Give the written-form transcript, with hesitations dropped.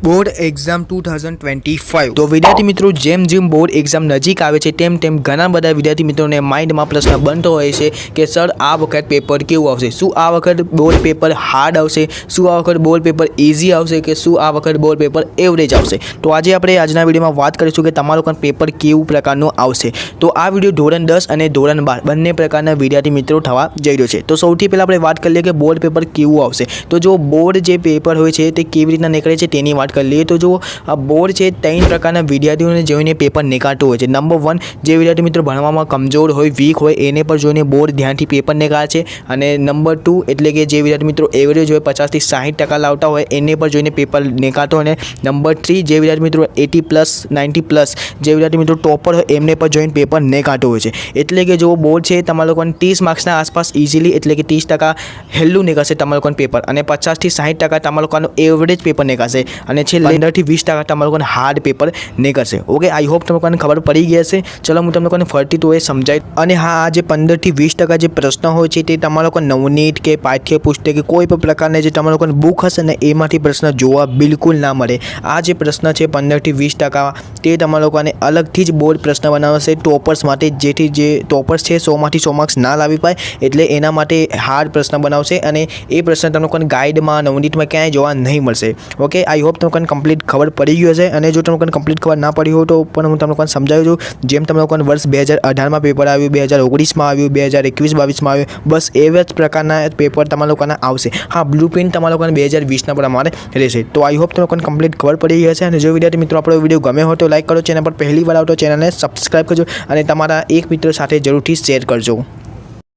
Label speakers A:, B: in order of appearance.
A: Board exam 2025 તો વિદ્યાર્થી મિત્રો જેમ જેમ બોર્ડ એક્ઝામ નજીક આવે છે તેમ તેમ ઘણા બધા વિદ્યાર્થી મિત્રોને માઇન્ડમાં પ્રશ્ન બનતો હોય છે કે સર આ વખત પેપર કેવું આવશે, શું આ વખત બોર્ડ પેપર હાર્ડ આવશે, શું આ વખત બોર્ડ પેપર ઇઝી આવશે કે શું આ વખત બોર્ડ પેપર એવરેજ આવશે। તો આજે આપણે આજના વિડીયોમાં વાત કરીશું કે તમારું પણ પેપર કેવું પ્રકારનું આવશે। તો આ વિડીયો ધોરણ 10 અને ધોરણ 12 બંને પ્રકારના વિદ્યાર્થી મિત્રો થવા જઈ રહ્યો છે। તો સૌથી પહેલાં આપણે વાત કરી લઈએ કે બોર્ડ પેપર કેવું આવશે। તો જો બોર્ડ જે પેપર હોય છે તે કેવી રીતના નીકળે છે તેની વાત કરી લઈએ। તો જો આ બોર્ડ છે 3 પ્રકારના વિદ્યાર્થીઓને જોઈને પેપર નીકાળતું હોય છે। નંબર 1 જે વિદ્યાર્થી મિત્રો ભણવામાં કમજોર હોય, વીક હોય એને પર જોઈને બોર્ડ ધ્યાનથી પેપર નીકાળે છે। અને નંબર 2 એટલે કે જે વિદ્યાર્થી મિત્રો એવરેજ હોય 50 થી 60% લાવતા હોય એને પર જોઈને પેપર નીકાળતો હોય। અને નંબર 3 જે વિદ્યાર્થી મિત્રો 80+, 90+ જે વિદ્યાર્થી મિત્રો ટોપર હોય એમને પર જોઈને પેપર નીકાળતો હોય છે। એટલે કે જો બોર્ડ છે તમારા લોકોને 30 માર્ક્સના આસપાસ ઇઝીલી એટલે કે 30% હેલ્લું નીકળશે તમારા લોકોનું પેપર, અને 50 થી 60% તમારા લોકોનું એવરેજ પેપર નીકળશે, અને છેલ્લે 15 થી 20% તમારા લોકોને હાર્ડ પેપર નીકળશે। ઓકે, આઈ હોપ તમને લોકોને ખબર પડી ગઈ હશે। ચલો હું તમને લોકોને ફરતી તો એ સમજાય। અને હા, આ જે 15 થી 20% જે પ્રશ્ન હોય છે તે તમારા લોકો નવનીત કે પાઠ્યપુસ્તક કે કોઈ પણ પ્રકારના જે તમારા લોકોની બુક હશે ને એમાંથી પ્રશ્ન જોવા બિલકુલ ના મળે। આ જે પ્રશ્ન છે 15 થી 20% તે તમારા લોકોને અલગથી જ બોર્ડ પ્રશ્ન બનાવશે ટોપર્સ માટે, જેથી જે ટોપર્સ છે 100 માંથી 100 માર્ક્સ ના લાવી પાય એટલે એના માટે હાર્ડ પ્રશ્ન બનાવશે, અને એ પ્રશ્ન તમને લોકોને ગાઈડમાં નવનીતમાં ક્યાંય જોવા નહીં મળશે। ઓકે, આઈ હોપ તમને લોકોને કમ્પ્લીટ ખબર પડી ગઈ હશે। અને જો તમને લોકોને કમ્પ્લીટ ખબર ના પડી હોય તો પણ હું તમને લોકોને સમજાવું છું। જેમ તમને લોકોને વર્ષ 2018માં પેપર આવ્યું, 2019માં આવ્યું, 2021-22માં આવ્યું, બસ એવા જ પ્રકારના પેપર તમારા લોકોના આવશે। હા, બ્લુ પ્રિન્ટ તમારા લોકોને 2020ના પ્રમાણે રહેશે। તો આઈ હોપ તમને લોકોને કમ્પ્લીટ ખબર પડી ગઈ હશે। અને જો વિદ્યાર્થી મિત્રો આપણો વિડીયો ગમે હોય તો લાઈક કરો, ચેનલ પર પહેલી વાર આવો તો ચેનલને સબસ્ક્રાઈબ કરજો, અને તમારા એક મિત્ર સાથે જરૂરથી શેર કરજો।